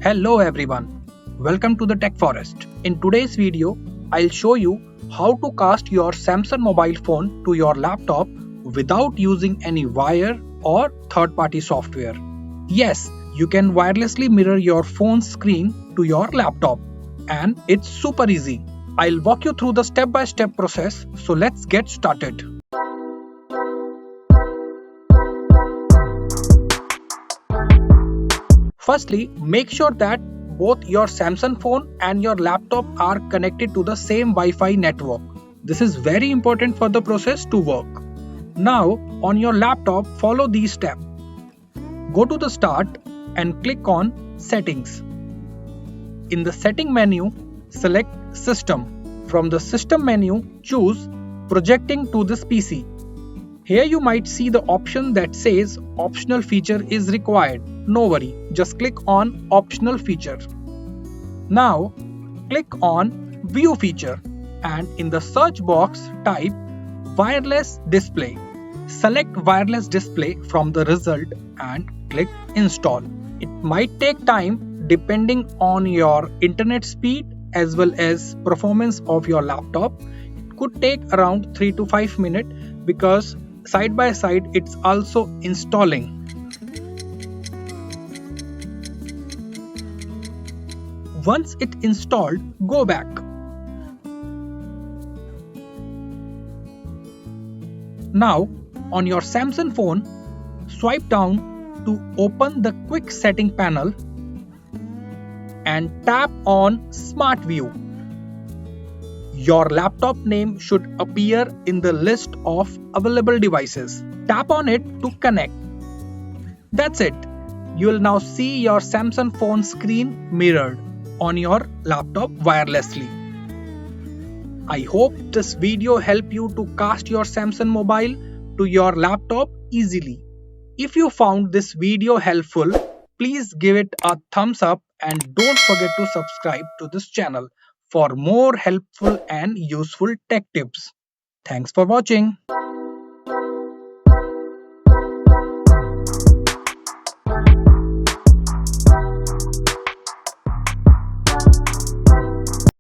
Hello everyone, welcome to the Tech Forest. In today's video, I'll show you how to cast your Samsung mobile phone to your laptop without using any wire or third-party software. Yes, you can wirelessly mirror your phone's screen to your laptop, and it's super easy. I'll walk you through the step-by-step process, so let's get started. Firstly, make sure that both your Samsung phone and your laptop are connected to the same Wi-Fi network. This is very important for the process to work. Now, on your laptop, follow these steps. Go to the Start and click on Settings. In the Setting menu, select System. From the System menu, choose Projecting to this PC. Here you might see the option that says Optional feature is required. No worry, just click on Optional feature. Now, click on View feature and in the search box type Wireless Display. Select Wireless Display from the result and click Install. It might take time depending on your internet speed as well as performance of your laptop. It could take around 3 to 5 minutes because side by side it's also installing. Once it's installed, go back. Now, on your Samsung phone, swipe down to open the quick setting panel and tap on Smart View. Your laptop name should appear in the list of available devices. Tap on it to connect. That's it. You will now see your Samsung phone screen mirrored on your laptop wirelessly. I hope this video helped you to cast your Samsung mobile to your laptop easily. If you found this video helpful, please give it a thumbs up and don't forget to subscribe to this channel for more helpful and useful tech tips. Thanks for watching.